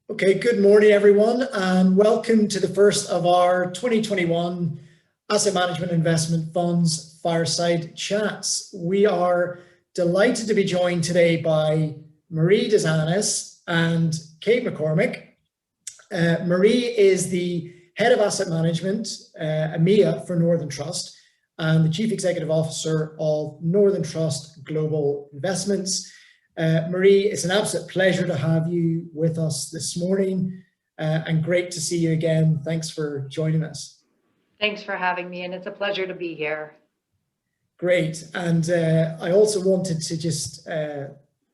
Okay, good morning, everyone, and welcome to the first of our 2021 Asset Management Investment Funds Fireside Chats. We are delighted to be joined today by Marie Dzanis and Kate McCormick. Marie is the Head of Asset Management, EMEA for Northern Trust, and the Chief Executive Officer of Northern Trust Global Investments. Marie, it's an absolute pleasure to have you with us this morning and great to see you again. Thanks for joining us. Thanks for having me, and it's a pleasure to be here. Great. And I also wanted to just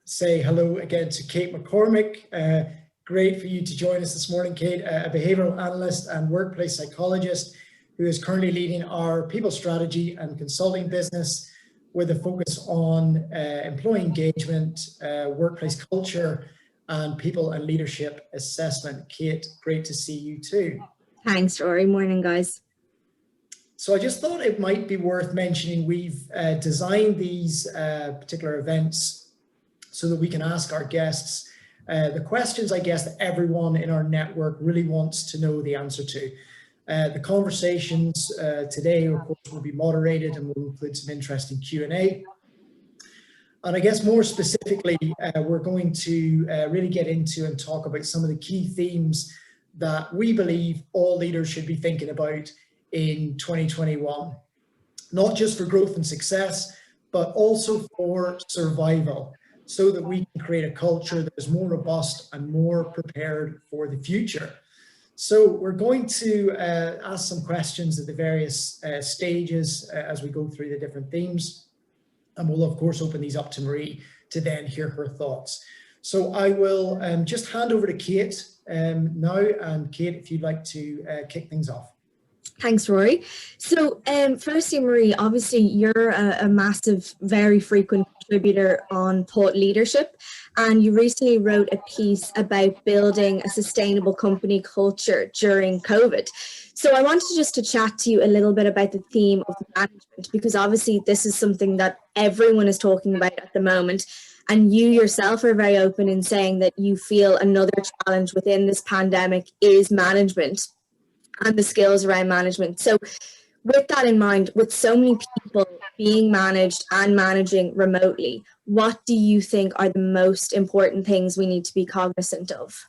say hello again to Kate McCormick. Great for you to join us this morning, Kate, a behavioral analyst and workplace psychologist who is currently leading our people strategy and consulting business with a focus on employee engagement, workplace culture, and people and leadership assessment. Kate, great to see you too. Thanks, Rory. Morning, guys. So I just thought it might be worth mentioning we've designed these particular events so that we can ask our guests the questions, I guess, that everyone in our network really wants to know the answer to. The conversations today, of course, will be moderated and will include some interesting Q&A. And I guess more specifically, we're going to really get into and talk about some of the key themes that we believe all leaders should be thinking about in 2021, not just for growth and success, but also for survival, so that we can create a culture that is more robust and more prepared for the future. So we're going to ask some questions at the various stages as we go through the different themes. And we'll, of course, open these up to Marie to then hear her thoughts. So I will just hand over to Kate now. And Kate, if you'd like to kick things off. Thanks, Rory. So firstly, Marie, obviously you're a massive, very frequent contributor on thought leadership, and you recently wrote a piece about building a sustainable company culture during COVID. So I wanted just to chat to you a little bit about the theme of management, because obviously this is something that everyone is talking about at the moment. And you yourself are very open in saying that you feel another challenge within this pandemic is management and the skills around management. So with that in mind, with so many people being managed and managing remotely, what do you think are the most important things we need to be cognizant of?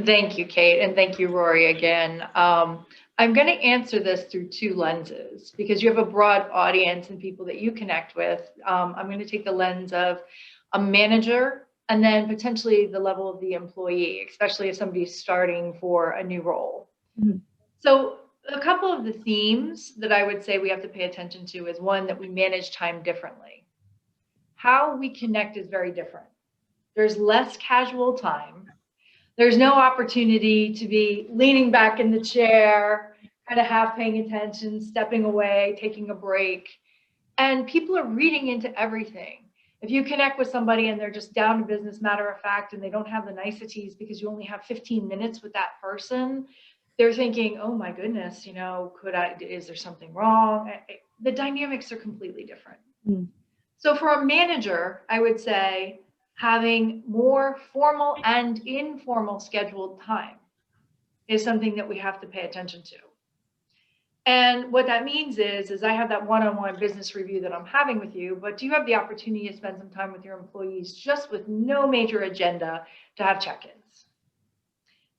Thank you, Kate, and thank you, Rory, again. I'm going to answer this through two lenses because you have a broad audience and people that you connect with. I'm going to take the lens of a manager and then potentially the level of the employee, especially if somebody's starting for a new role. Mm-hmm. So a couple of the themes that I would say we have to pay attention to is one, that we manage time differently. How we connect is very different. There's less casual time. There's no opportunity to be leaning back in the chair, kind of half paying attention, stepping away, taking a break. And people are reading into everything. If you connect with somebody and they're just down to business, matter of fact, and they don't have the niceties because you only have 15 minutes with that person, they're thinking, oh my goodness, is there something wrong? The dynamics are completely different. Mm. So for a manager, I would say having more formal and informal scheduled time is something that we have to pay attention to. And what that means is I have that one-on-one business review that I'm having with you, but do you have the opportunity to spend some time with your employees just with no major agenda to have check-ins?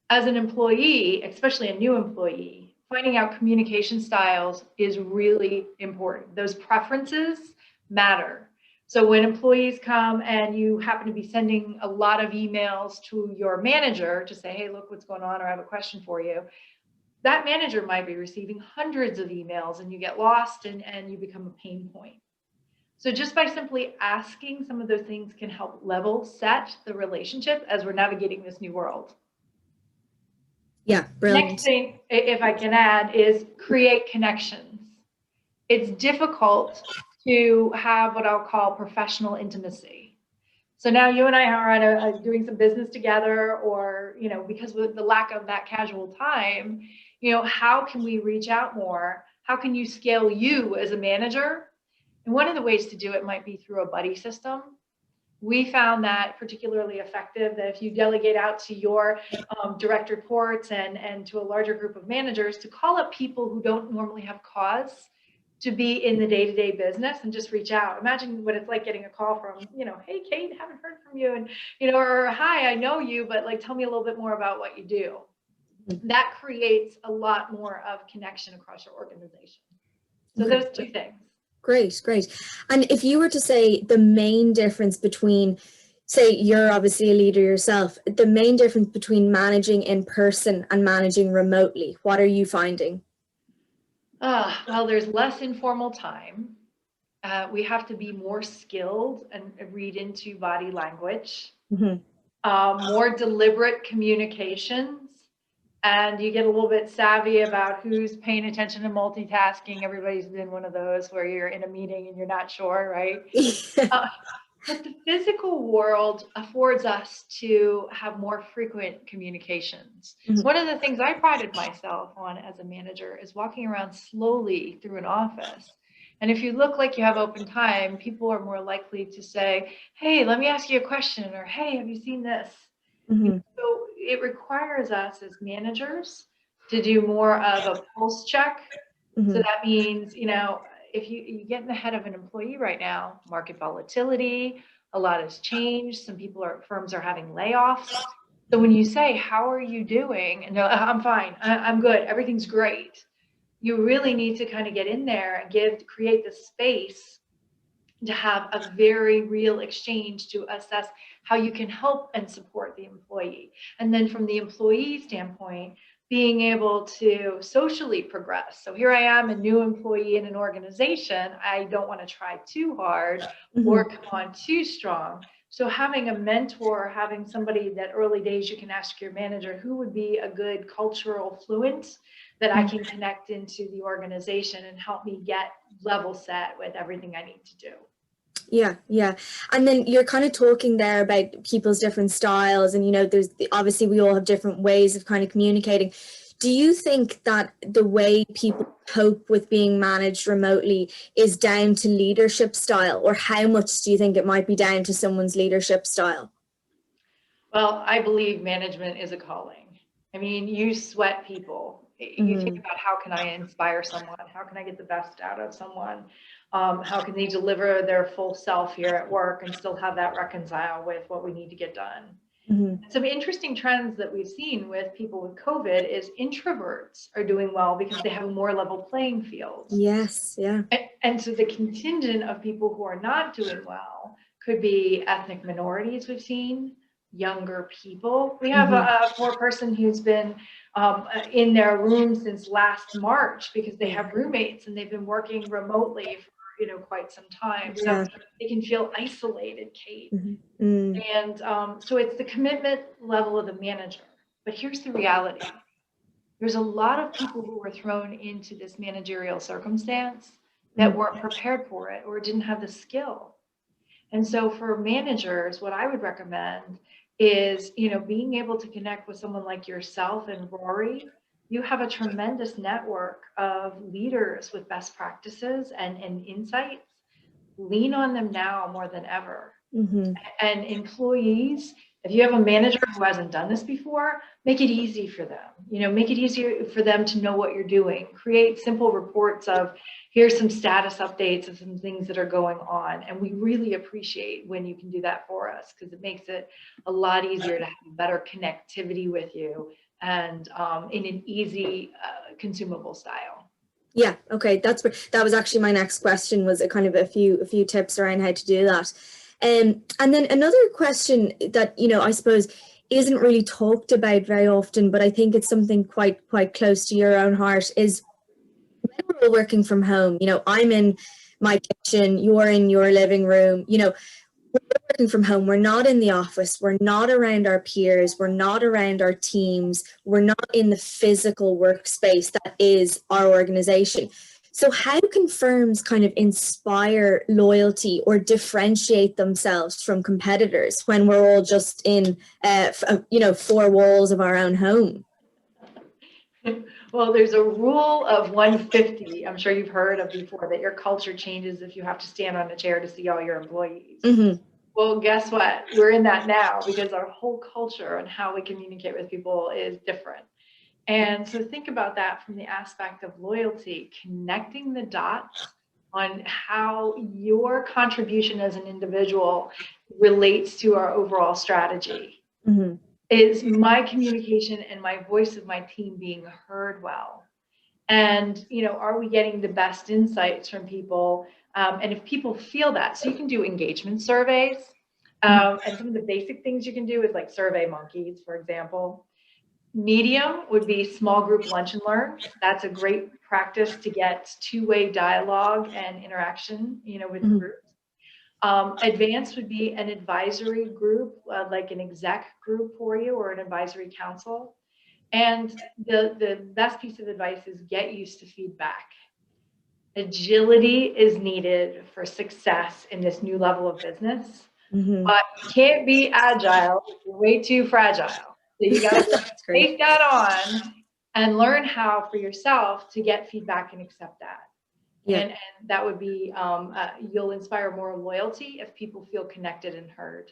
As an employee, especially a new employee, finding out communication styles is really important. Those preferences matter. So when employees come and you happen to be sending a lot of emails to your manager to say, hey, look what's going on, or I have a question for you, that manager might be receiving hundreds of emails and you get lost and you become a pain point. So just by simply asking, some of those things can help level set the relationship as we're navigating this new world. Yeah, brilliant. Next thing, if I can add, is create connections. It's difficult to have what I'll call professional intimacy. So now you and I are doing some business together, or, because of the lack of that casual time, how can we reach out more? How can you scale you as a manager? And one of the ways to do it might be through a buddy system. We found that particularly effective, that if you delegate out to your direct reports and to a larger group of managers to call up people who don't normally have cause to be in the day-to-day business and just reach out. Imagine what it's like getting a call from, hey, Kate, haven't heard from you. And, or hi, I know you, but like, tell me a little bit more about what you do. That creates a lot more of connection across your organization. So those two things. Great. And if you were to say the main difference between, say you're obviously a leader yourself, the main difference between managing in person and managing remotely, what are you finding? Well, there's less informal time. We have to be more skilled and read into body language, more deliberate communications. And you get a little bit savvy about who's paying attention to multitasking. Everybody's been one of those where you're in a meeting and you're not sure, right? But the physical world affords us to have more frequent communications. One of the things I prided myself on as a manager is walking around slowly through an office. And if you look like you have open time, people are more likely to say, hey, let me ask you a question, or hey, have you seen this? So it requires us as managers to do more of a pulse check. So that means, if you get in the head of an employee right now, market volatility, a lot has changed. Firms are having layoffs. So when you say, how are you doing? And they're like, I'm fine, I'm good, everything's great. You really need to kind of get in there and create the space to have a very real exchange to assess how you can help and support the employee. And then from the employee standpoint, being able to socially progress. So here I am, a new employee in an organization. I don't want to try too hard or come on too strong. So having a mentor, having somebody that early days you can ask your manager, who would be a good cultural fluent that I can connect into the organization and help me get level set with everything I need to do. Yeah. And then you're kind of talking there about people's different styles and, there's obviously we all have different ways of kind of communicating. Do you think that the way people cope with being managed remotely is down to leadership style, or how much do you think it might be down to someone's leadership style? Well, I believe management is a calling. I mean, you sweat people. You think about how can I inspire someone? How can I get the best out of someone? How can they deliver their full self here at work and still have that reconcile with what we need to get done? Some interesting trends that we've seen with people with COVID is introverts are doing well because they have a more level playing field. Yes, yeah. And so the contingent of people who are not doing well could be ethnic minorities we've seen, younger people. We have a poor person who's been in their room since last March because they have roommates and they've been working remotely for quite some time. So they can feel isolated, Kate. And so it's the commitment level of the manager. But here's the reality. There's a lot of people who were thrown into this managerial circumstance that weren't prepared for it or didn't have the skill. And so for managers, what I would recommend is, being able to connect with someone like yourself and Rory. You have a tremendous network of leaders with best practices and insights. Lean on them now more than ever. And employees, if you have a manager who hasn't done this before, make it easy for them. Make it easier for them to know what you're doing. Create simple reports of, here's some status updates of some things that are going on. And we really appreciate when you can do that for us, because it makes it a lot easier to have better connectivity with you and in an easy, consumable style. Yeah. Okay. That was actually my next question, was a kind of a few tips around how to do that. And then another question that, I suppose isn't really talked about very often, but I think it's something quite close to your own heart, is when we're all working from home. I'm in my kitchen, you're in your living room, we're working from home. We're not in the office. We're not around our peers. We're not around our teams. We're not in the physical workspace that is our organization. So how can firms kind of inspire loyalty or differentiate themselves from competitors when we're all just in, four walls of our own home? Well, there's a rule of 150. I'm sure you've heard of before, that your culture changes if you have to stand on a chair to see all your employees. Well, guess what? We're in that now because our whole culture and how we communicate with people is different. And so think about that from the aspect of loyalty, connecting the dots on how your contribution as an individual relates to our overall strategy. Mm-hmm. Is my communication and my voice of my team being heard well? And, are we getting the best insights from people? And if people feel that, so you can do engagement surveys. And some of the basic things you can do is like survey monkeys, for example. Medium would be small group lunch and learn. That's a great practice to get two-way dialogue and interaction, with groups. Advanced would be an advisory group, like an exec group for you or an advisory council. And the best piece of advice is get used to feedback. Agility is needed for success in this new level of business, but you can't be agile if you're way too fragile. So you got to take that on and learn how for yourself to get feedback and accept that. Yeah. And that would be, you'll inspire more loyalty if people feel connected and heard.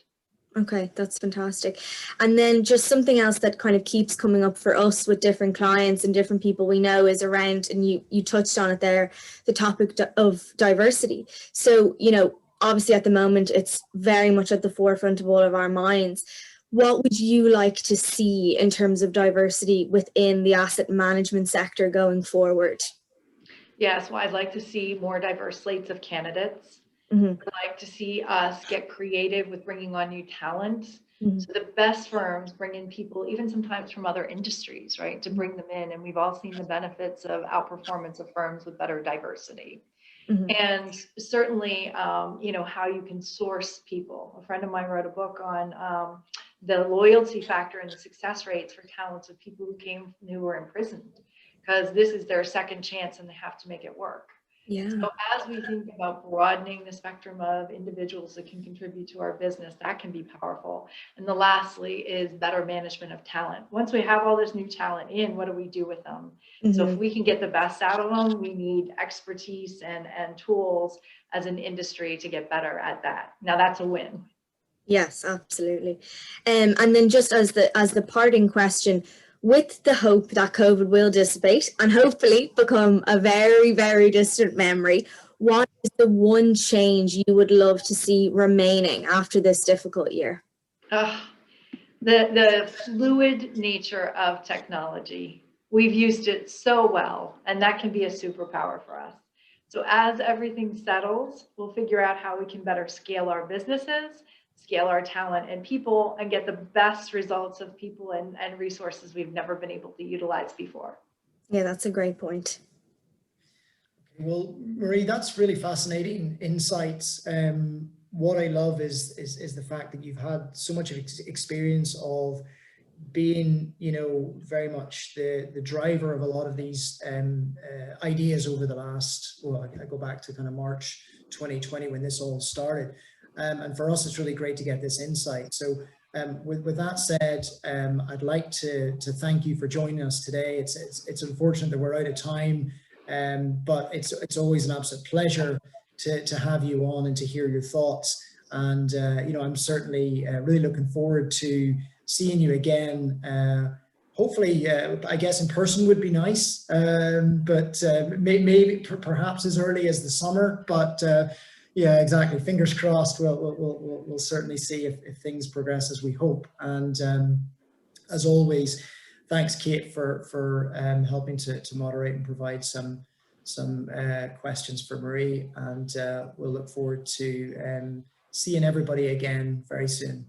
Okay, that's fantastic. And then just something else that kind of keeps coming up for us with different clients and different people we know is around, and you touched on it there, the topic of diversity. So, obviously at the moment, it's very much at the forefront of all of our minds. What would you like to see in terms of diversity within the asset management sector going forward? Yes, well, I'd like to see more diverse slates of candidates. I'd like to see us get creative with bringing on new talent. So the best firms bring in people, even sometimes from other industries, right, to bring them in. And we've all seen the benefits of outperformance of firms with better diversity. And certainly, how you can source people. A friend of mine wrote a book on the loyalty factor and the success rates for talents of people who were imprisoned, because this is their second chance and they have to make it work. Yeah. So as we think about broadening the spectrum of individuals that can contribute to our business, that can be powerful. And the lastly is better management of talent. Once we have all this new talent in, what do we do with them? So if we can get the best out of them, we need expertise and tools as an industry to get better at that. Now that's a win. Yes, absolutely. And then just as the parting question, with the hope that COVID will dissipate and hopefully become a very, very distant memory, what is the one change you would love to see remaining after this difficult year? The fluid nature of technology. We've used it so well, and that can be a superpower for us. So as everything settles, we'll figure out how we can better scale our businesses, scale our talent and people, and get the best results of people and resources we've never been able to utilize before. Yeah, that's a great point. Well, Marie, that's really fascinating insights. What I love is the fact that you've had so much of experience of being, very much the driver of a lot of these ideas over the last, I go back to kind of March 2020 when this all started. And for us, it's really great to get this insight. So with that said, I'd like to thank you for joining us today. It's unfortunate that we're out of time, but it's always an absolute pleasure to have you on and to hear your thoughts. And, I'm certainly really looking forward to seeing you again. Hopefully, I guess in person would be nice, but maybe perhaps as early as the summer, but yeah, exactly. Fingers crossed. We'll certainly see if things progress as we hope. And as always, thanks, Kate, for helping to moderate and provide some questions for Marie. And we'll look forward to seeing everybody again very soon.